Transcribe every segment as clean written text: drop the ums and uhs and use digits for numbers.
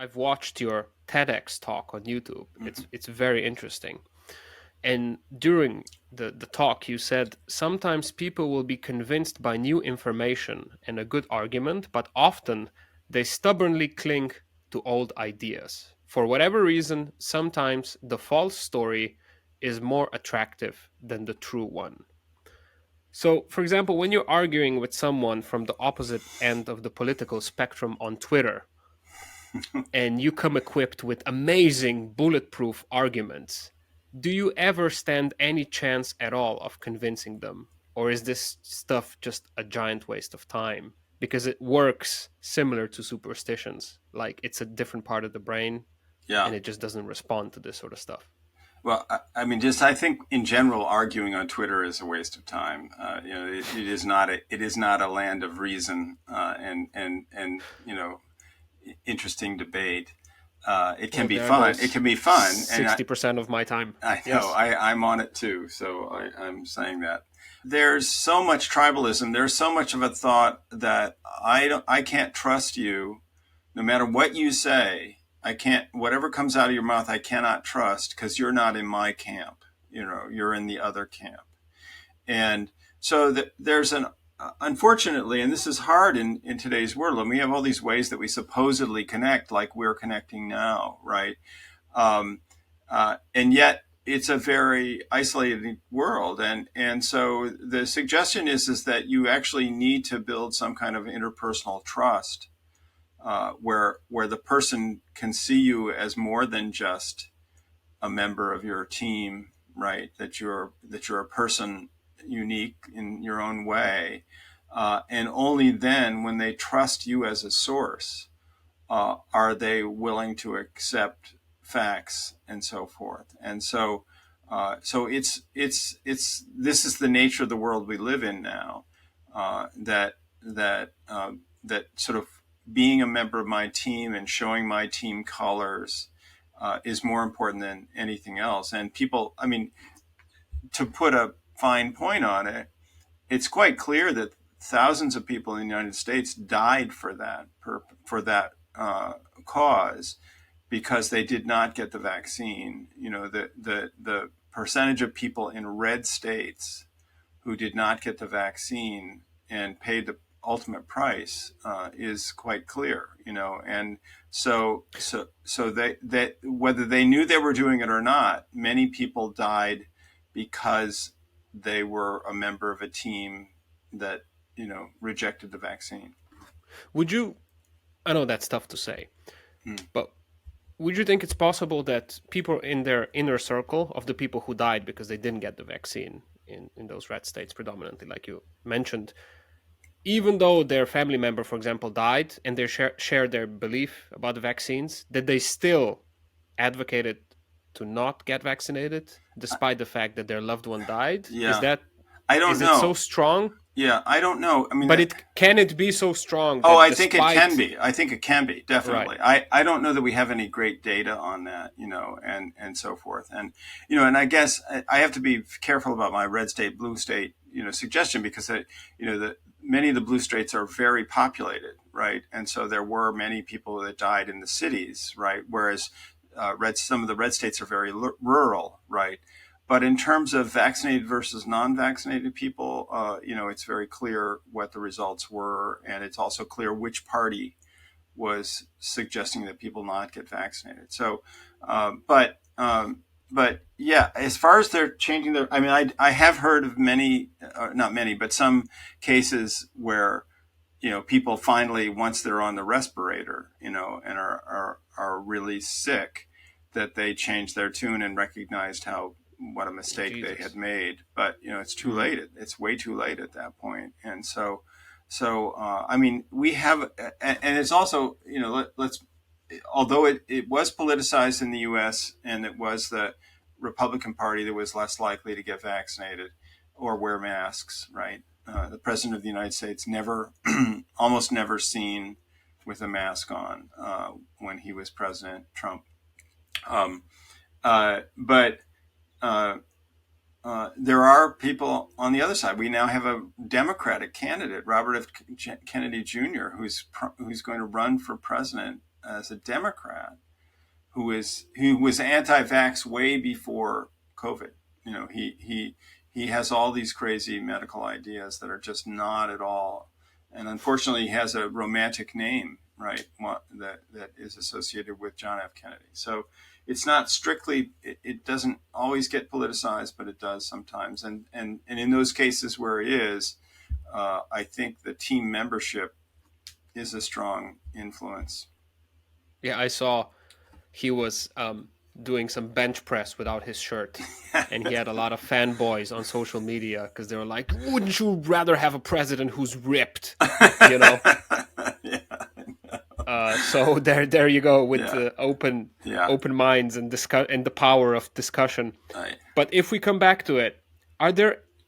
I've watched your TEDx talk on YouTube. It's very interesting. And during the talk, you said sometimes people will be convinced by new information and a good argument, but often they stubbornly cling to old ideas. For whatever reason, sometimes the false story is more attractive than the true one. So, for example, when you're arguing with someone from the opposite end of the political spectrum on Twitter, and you come equipped with amazing bulletproof arguments, do you ever stand any chance at all of convincing them? Or is this stuff just a giant waste of time? Because it works similar to superstitions. Like it's a different part of the brain Yeah. and it just doesn't respond to this sort of stuff. Well, I mean, just I think in general, arguing on Twitter is a waste of time. It is not a land of reason and interesting debate. It can Well, be there fun. It goes can be fun, and 60% of my time. I know Yes. I'm on it too. So I'm saying that there's so much tribalism. There's so much of a thought that I can't trust you, no matter what you say. I can't, whatever comes out of your mouth, I cannot trust because you're not in my camp. You're in the other camp. And so there's unfortunately, and this is hard in today's world, and we have all these ways that we supposedly connect, like we're connecting now, right? And yet it's a very isolated world. And so the suggestion is that you actually need to build some kind of interpersonal trust, where the person can see you as more than just a member of your team, right? That you're a person unique in your own way, and only then, when they trust you as a source, are they willing to accept facts and so forth. And so this is the nature of the world we live in now. That sort of being a member of my team and showing my team colors is more important than anything else. And people, I mean, to put a fine point on it, it's quite clear that thousands of people in the United States died for that cause because they did not get the vaccine. The percentage of people in red states who did not get the vaccine and paid the ultimate price is quite clear. And so they whether they knew they were doing it or not, many people died because they were a member of a team that rejected the vaccine. Would you, I know that's tough to say, Hmm. but would you think it's possible that people in their inner circle of the people who died because they didn't get the vaccine in those red states predominantly, like you mentioned, even though their family member, for example, died and they shared their belief about the vaccines, that they still advocated to not get vaccinated despite the fact that their loved one died? Yeah, I don't Is it so know. strong? Yeah, I don't know. I mean, But can it be so strong oh, that I think it can despite be. I think it can be, right? definitely. I don't know that we have any great data on that, and so forth. And I guess I have to be careful about my red state, blue state, suggestion, because many of the blue states are very populated, right? And so there were many people that died in the cities, right? Whereas some of the red states are very rural, right? But in terms of vaccinated versus non-vaccinated people, it's very clear what the results were, and it's also clear which party was suggesting that people not get vaccinated. So, but yeah, as far as they're changing their, I mean, I have heard of many, not many, but some cases where people finally, once they're on the respirator, and are really sick, that they changed their tune and recognized what a mistake they had Jesus? made. But it's too Mm. late. It's way too late at that point. And I mean, we have, and it's also, let's, although it was politicized in the U.S. and it was the Republican Party that was less likely to get vaccinated or wear masks, right? The president of the United States almost never seen with a mask on when he was president, Trump. Um, but there are people on the other side. We now have a Democratic candidate, Robert F. Kennedy Jr., who's going to run for president as a Democrat who was anti-vax way before COVID. You know, he has all these crazy medical ideas that are just not at all. And unfortunately, he has a romantic name, right? That is associated with John F. Kennedy. So it's not strictly. It doesn't always get politicized, but it does sometimes. And in those cases where it is, I think the team membership is a strong influence. Yeah, I saw he was doing some bench press without his shirt, and he had a lot of fanboys on social media because they were like, "Wouldn't you rather have a president who's ripped?" You know. Yeah. So there you go with Yeah. the Yeah. open minds and discuss and the power of discussion. Right. But if we come back to it,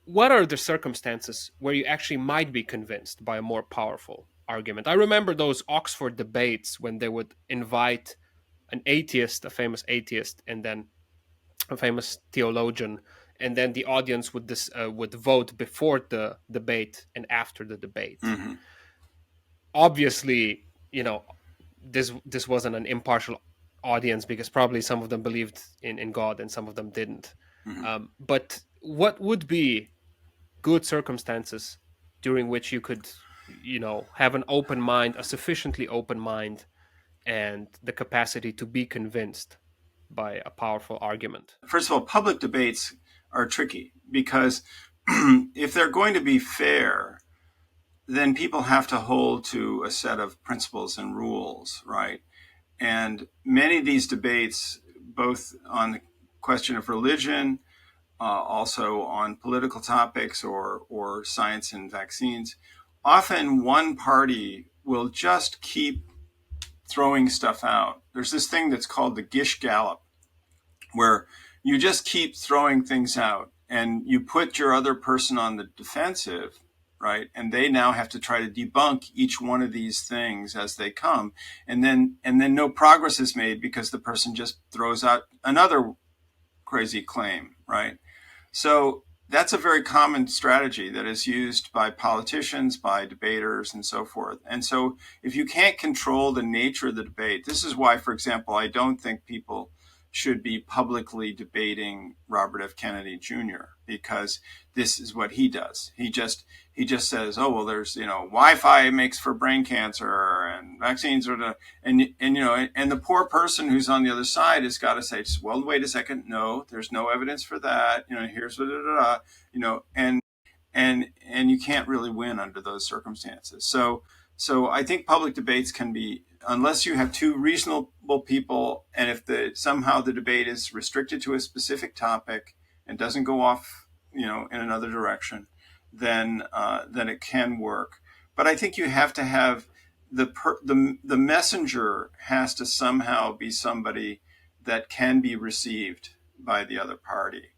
what are the circumstances where you actually might be convinced by a more powerful argument? I remember those Oxford debates when they would invite an atheist, a famous atheist, and then a famous theologian, and then the audience would vote before the debate and after the debate. Mm-hmm. Obviously, this wasn't an impartial audience because probably some of them believed in God and some of them didn't. Mm-hmm. But what would be good circumstances during which you could, have an open mind, a sufficiently open mind, and the capacity to be convinced by a powerful argument? First of all, public debates are tricky because if they're going to be fair, then people have to hold to a set of principles and rules, right? And many of these debates, both on the question of religion, also on political topics or science and vaccines, often one party will just keep throwing stuff out. There's this thing that's called the Gish Gallop, where you just keep throwing things out and you put your other person on the defensive, right? And they now have to try to debunk each one of these things as they come. And then no progress is made because the person just throws out another crazy claim, right? So that's a very common strategy that is used by politicians, by debaters, and so forth. And so if you can't control the nature of the debate, this is why, for example, I don't think people should be publicly debating Robert F. Kennedy Jr. because this is what he does. He just says, oh well, there's Wi-Fi makes for brain cancer and vaccines are the and the poor person who's on the other side has got to say, well, wait a second, no, there's no evidence for that. Here's and you can't really win under those circumstances. So I think public debates can be, unless you have two reasonable people, and if somehow the debate is restricted to a specific topic and doesn't go off, in another direction, then it can work. But I think you have to have the messenger has to somehow be somebody that can be received by the other party.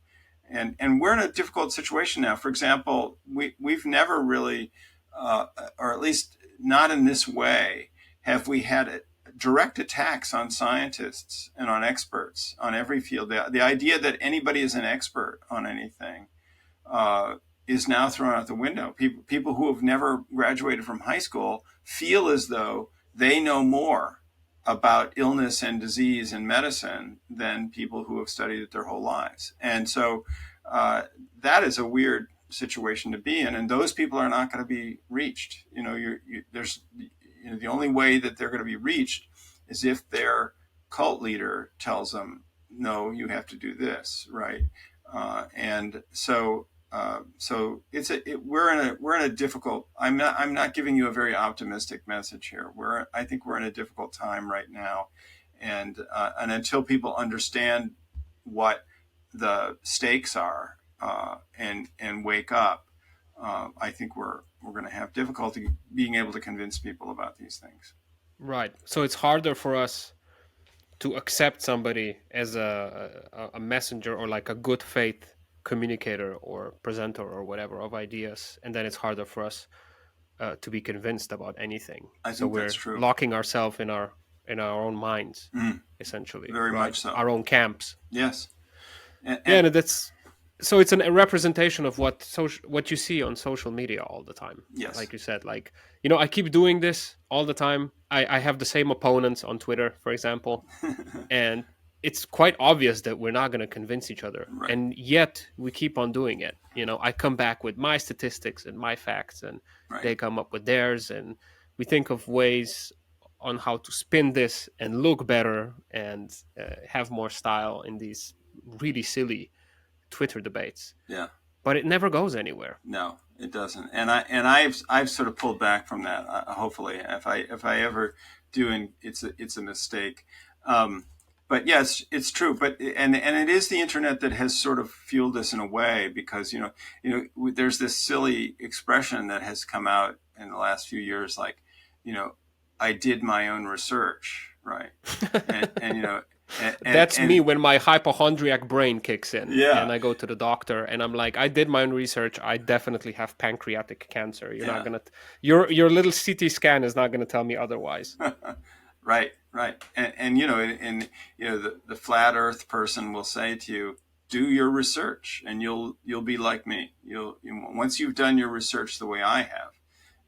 And we're in a difficult situation now. For example, we've never really, or at least not in this way, have we had direct attacks on scientists and on experts on every field. The idea that anybody is an expert on anything is now thrown out the window. People who have never graduated from high school feel as though they know more about illness and disease and medicine than people who have studied it their whole lives. And so that is a weird situation to be in, and those people are not going to be reached. There's the only way that they're going to be reached is if their cult leader tells them, no, you have to do this, right? And so we're in a difficult. I'm not giving you a very optimistic message here. I think we're in a difficult time right now, and until people understand what the stakes are and wake up, I think we're going to have difficulty being able to convince people about these things. Right. So it's harder for us to accept somebody as a messenger or like a good faith communicator or presenter or whatever of ideas, and then it's harder for us to be convinced about anything. I So think we're that's true. locking ourselves in our own minds, essentially, Very right? much so. Our own camps. Yes. Yeah, And and that's So it's a representation of what you see on social media all the time. Yes. Like you said, like, you know, I keep doing this all the time. I have the same opponents on Twitter, for example, and it's quite obvious that we're not going to convince each other, Right. and yet we keep on doing it. You know, I come back with my statistics and my facts, and Right. they come up with theirs, and we think of ways on how to spin this and look better and have more style in these really silly Twitter debates, Yeah. but it never goes anywhere. No, it doesn't. And I've sort of pulled back from that. Hopefully, if I ever do, and it's a mistake. Um, but yes, it's true. But and it is the internet that has sort of fueled this in a way, because there's this silly expression that has come out in the last few years, like, you know, I did my own research, right? And That's me and when my hypochondriac brain kicks in and yeah, I go to the doctor and I'm like, I did my own research. I definitely have pancreatic cancer. You're not yeah. gonna, your little CT scan is not gonna tell me otherwise. Right, right. The flat earth person will say to you, do your research and you'll be like me. Once you've done your research the way I have,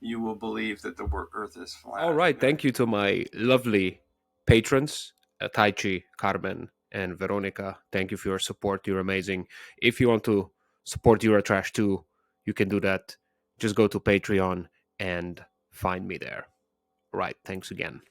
you will believe that the earth is All flat. right. Thank you to my lovely patrons, Taichi, Carmen, and Veronica. Thank you for your support. You're amazing. If you want to support Eurotrash too, you can do that. Just go to Patreon and find me there. Right. Thanks again.